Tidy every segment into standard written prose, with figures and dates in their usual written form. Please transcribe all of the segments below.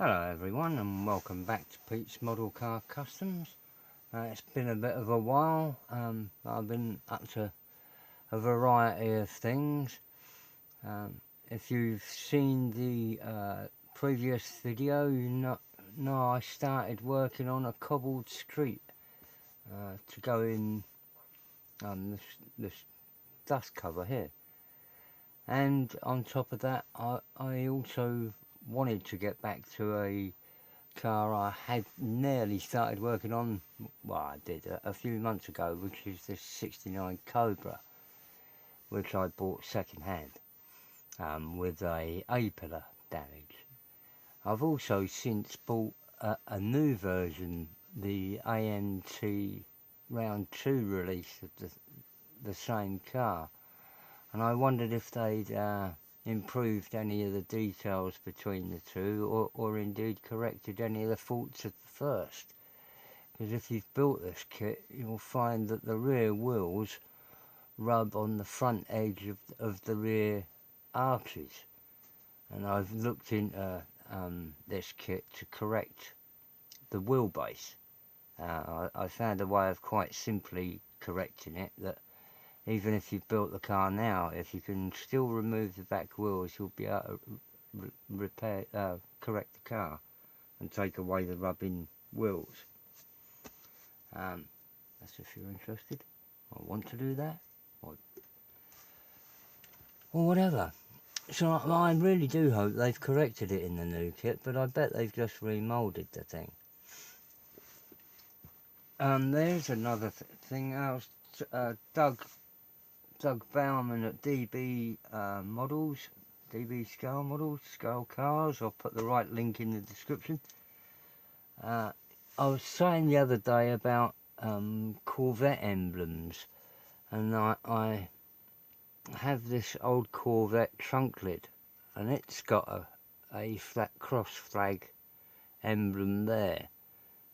Hello everyone and welcome back to Pete's Model Car Customs. It's been a bit of a while. I've been up to a variety of things. If you've seen the previous video, you know I started working on a Cobble Street to go in this dust cover here. And on top of that, I also wanted to get back to a car I had nearly started working on, well I did a few months ago, which is this 69 Cobra, which I bought second hand with a A-pillar damage. I've also since bought a new version, the AMT round 2 release of the same car, and I wondered if they'd improved any of the details between the two, or indeed corrected any of the faults of the first. Because if you've built this kit, you'll find that the rear wheels rub on the front edge of the rear arches, and I've looked into this kit to correct the wheelbase. I found a way of quite simply correcting it, that even if you've built the car now, if you can still remove the back wheels, you'll be able to correct the car and take away the rubbing wheels. That's if you're interested or want to do that, or whatever. So I really do hope they've corrected it in the new kit, but I bet they've just remoulded the thing. There's another thing else. Doug Bauman at DB Models, DB Scale Models, Scale Cars. I'll put the right link in the description. I was saying the other day about Corvette emblems, and I have this old Corvette trunk lid, and it's got a flat cross flag emblem there.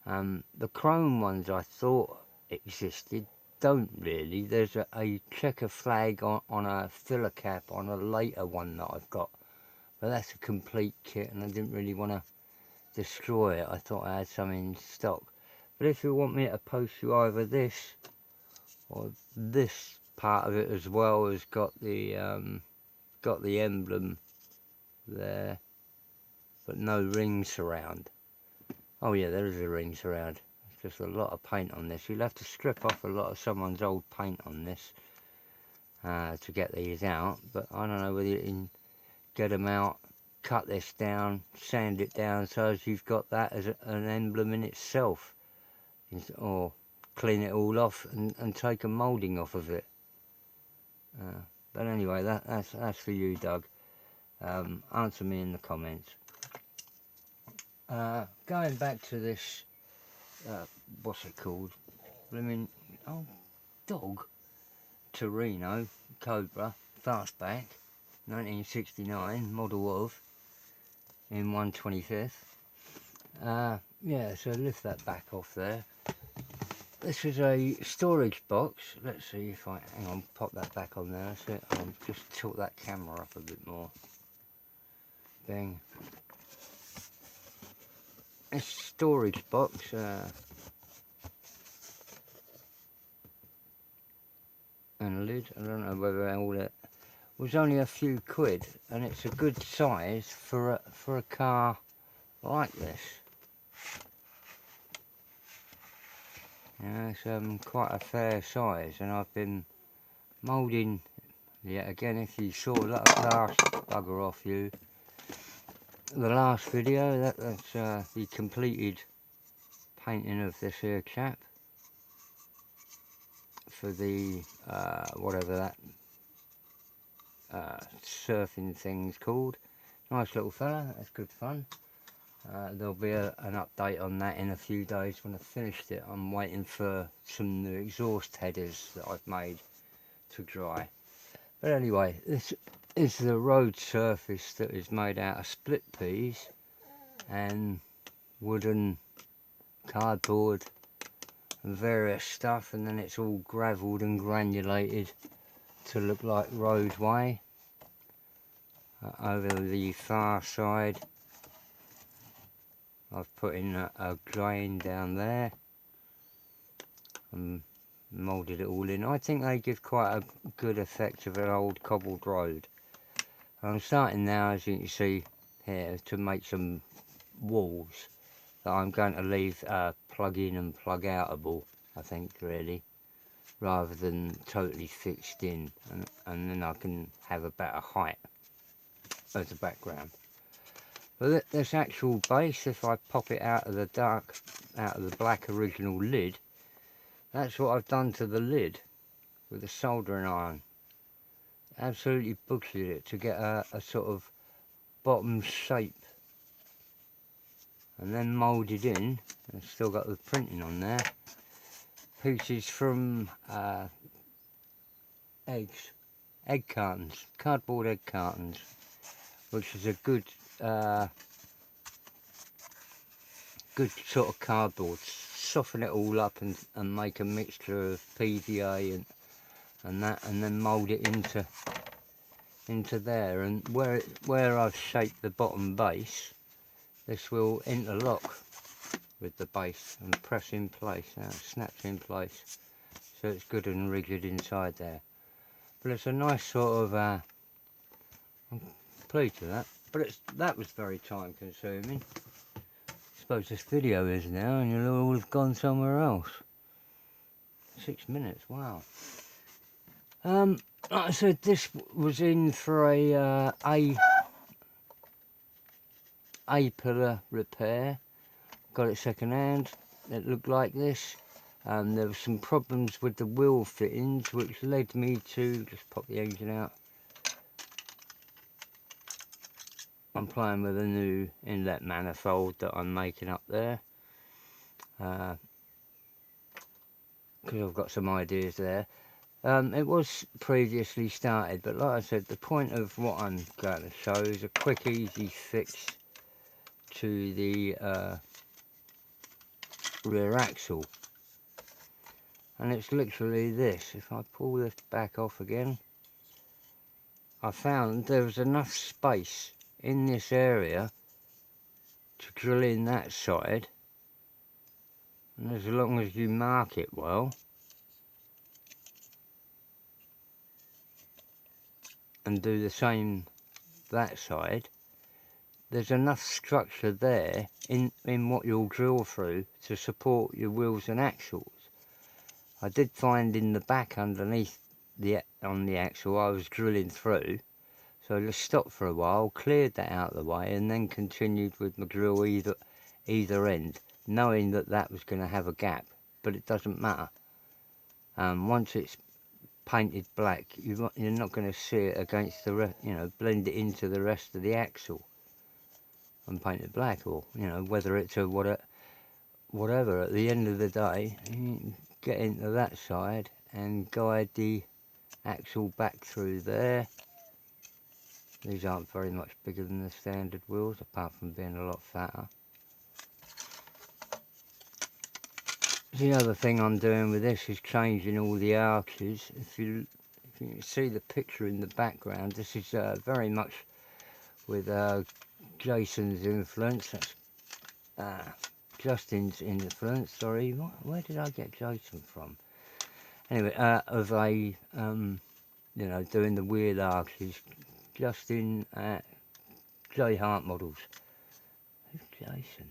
The chrome ones I thought existed don't really. There's a checker flag on a filler cap on a later one that I've got, but that's a complete kit and I didn't really want to destroy it. I thought I had some in stock. But if you want me to post you either this or this part of it as well, has got the emblem there but no ring surround. Oh yeah, there is a ring surround. Just a lot of paint on this. You'll have to strip off a lot of someone's old paint on this to get these out, but I don't know whether you can get them out, cut this down, sand it down so as you've got that as an emblem in itself, or clean it all off and take a moulding off of it. But anyway, that's for you, Doug. Answer me in the comments. Going back to this, what's it called? Dog Torino Cobra fastback, 1969 model of, in 1/25. Yeah, so lift that back off there. This is a storage box. Let's see if I hang on, pop that back on there. That's it. I'll just tilt that camera up a bit more. Bang. This storage box. And a lid. I don't know whether all that was only a few quid, and it's a good size for a car like this. Yeah, it's quite a fair size, and I've been moulding. Yeah, again, if you saw that last bugger off you, the last video, that's the completed painting of this here chap for the whatever that surfing thing's called. Nice little fella, that's good fun. There'll be an update on that in a few days when I've finished it. I'm waiting for some new exhaust headers that I've made to dry. But anyway, this is the road surface that is made out of split peas and wooden cardboard and various stuff, and then it's all gravelled and granulated to look like roadway. Over the far side I've put in a drain down there and moulded it all in. I think they give quite a good effect of an old cobbled road. I'm starting now, as you can see here, to make some walls that I'm going to leave plug in and plug outable, I think, really, rather than totally fixed in, and then I can have a better height as a background. But this actual base, if I pop it out of the black original lid, that's what I've done to the lid with a soldering iron. Absolutely butchered it to get a sort of bottom shape, and then moulded in. I've still got the printing on there. Pieces from egg cartons, cardboard egg cartons, which is a good sort of cardboard. Soften it all up and make a mixture of PVA and that, and then mould it into there. And where I've shaped the bottom base, this will interlock with the base and press in place. Now it snaps in place, so it's good and rigid inside there. But it's a nice sort of I'm pleased with that. But that was very time consuming. I suppose this video is now, and you'll all have gone somewhere else. 6 minutes, wow. Like I said, this was in for a pillar repair. Got it second hand. It looked like this. There were some problems with the wheel fittings, which led me to just pop the engine out. I'm playing with a new inlet manifold that I'm making up there, because I've got some ideas there. It was previously started, but like I said, the point of what I'm going to show is a quick, easy fix to the rear axle. And it's literally this. If I pull this back off again, I found there was enough space in this area to drill in that side, and as long as you mark it well and do the same that side, there's enough structure there in what you'll drill through to support your wheels and axles. I did find in the back underneath on the axle I was drilling through, so I just stopped for a while, cleared that out of the way, and then continued with my drill either end, knowing that that was going to have a gap. But it doesn't matter. Once it's painted black, you're not going to see it against the blend it into the rest of the axle and paint it black, or whether it's a whatever. At the end of the day, you get into that side and guide the axle back through there. These aren't very much bigger than the standard wheels, apart from being a lot fatter. The other thing I'm doing with this is changing all the arches. If you can see the picture in the background, this is very much with Jason's influence. That's Justin's influence, sorry. Where did I get Jason from? Anyway, of a doing the wheel arches. Justin at J Hart Models. Who's Jason?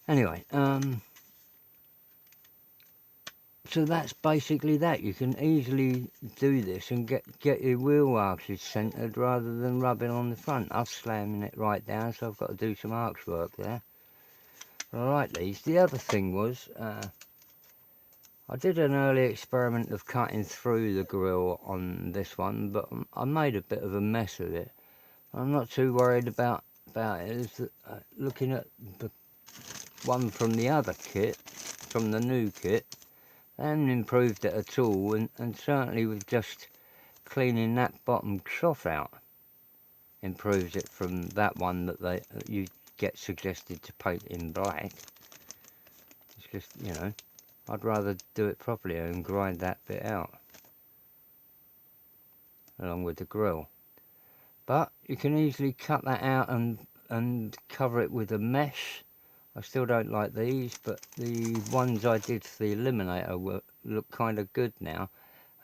Anyway, so that's basically that. You can easily do this and get your wheel arches centred rather than rubbing on the front. I'm slamming it right down, so I've got to do some arch work there. But I like these. The other thing was, I did an early experiment of cutting through the grille on this one, but I made a bit of a mess of it. I'm not too worried about it. Is that, looking at the one from the other kit, from the new kit, they haven't improved it at all, and certainly with just cleaning that bottom trough out improves it from that one that you get suggested to paint in black. It's just, I'd rather do it properly and grind that bit out along with the grill. But you can easily cut that out and and cover it with a mesh. I still don't like these, but the ones I did for the Eliminator look kind of good now,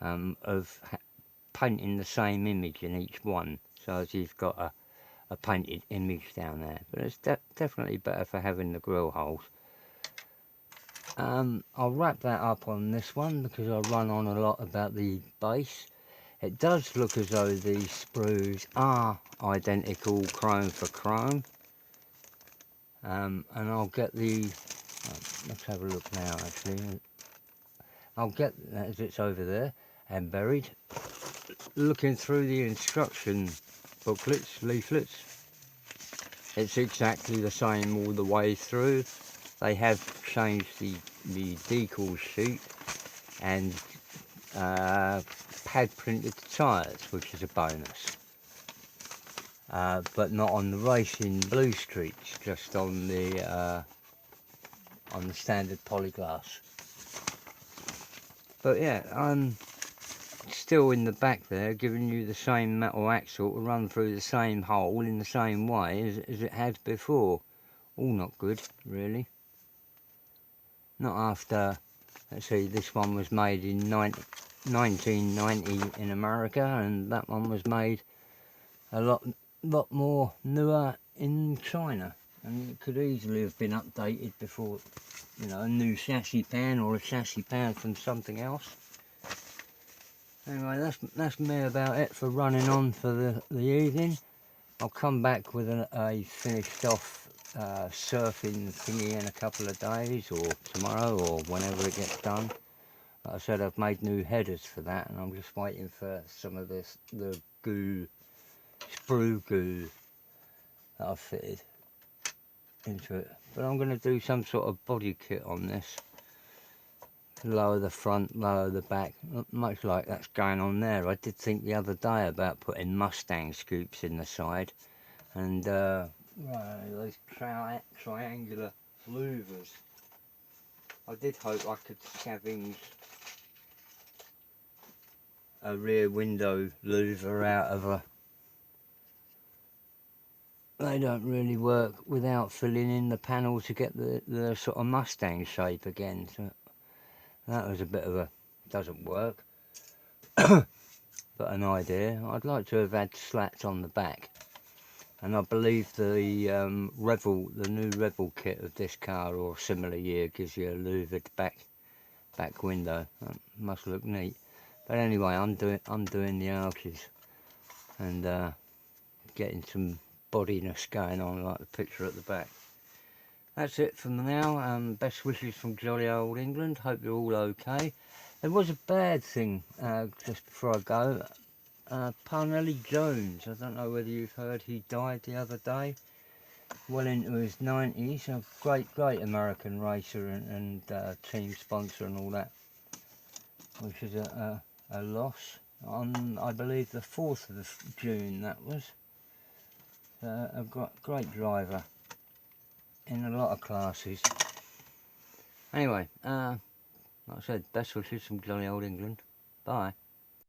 of painting the same image in each one, so as you've got a painted image down there. But it's definitely better for having the grill holes. I'll wrap that up on this one because I run on a lot about the base. It does look as though these sprues are identical chrome for chrome. And I'll get the, let's have a look now actually. I'll get, as it's over there and buried, looking through the instruction booklets, leaflets, it's exactly the same all the way through. They have changed the decal sheet and pad printed the tyres, which is a bonus. But not on the racing blue streets, just on the standard polyglass. But yeah, I'm still in the back there, giving you the same metal axle to run through the same hole in the same way as it has before. All not good, really. Not after, let's see, this one was made in 1990 in America, and that one was made a lot more newer in China, and it could easily have been updated before, you know, a new chassis pan or a chassis pan from something else. Anyway, that's me about it for running on for the evening. I'll come back with a finished off surfing thingy in a couple of days, or tomorrow, or whenever it gets done. Like I said, I've made new headers for that, and I'm just waiting for some of the goo, sprue goo that I've fitted into it. But I'm going to do some sort of body kit on this. Lower the front, lower the back, much like that's going on there. I did think the other day about putting Mustang scoops in the side, and those triangular louvers. I did hope I could scavenge a rear window louver out of a... They don't really work without filling in the panel to get the sort of Mustang shape again. So that was a bit of a... doesn't work. But an idea. I'd like to have had slats on the back. And I believe the new Rebel kit of this car or similar year gives you a louvered back window. That must look neat. But anyway, I'm doing the arches and getting some bodiness going on, like the picture at the back. That's it from now. Best wishes from jolly old England. Hope you're all okay. There was a bad thing just before I go. Parnelli Jones, I don't know whether you've heard, he died the other day, well into his 90s, a great American racer and team sponsor and all that, which is a loss. On, I believe, the 4th of June that was. A great driver in a lot of classes. Anyway, like I said, best wishes from jolly old England. Bye.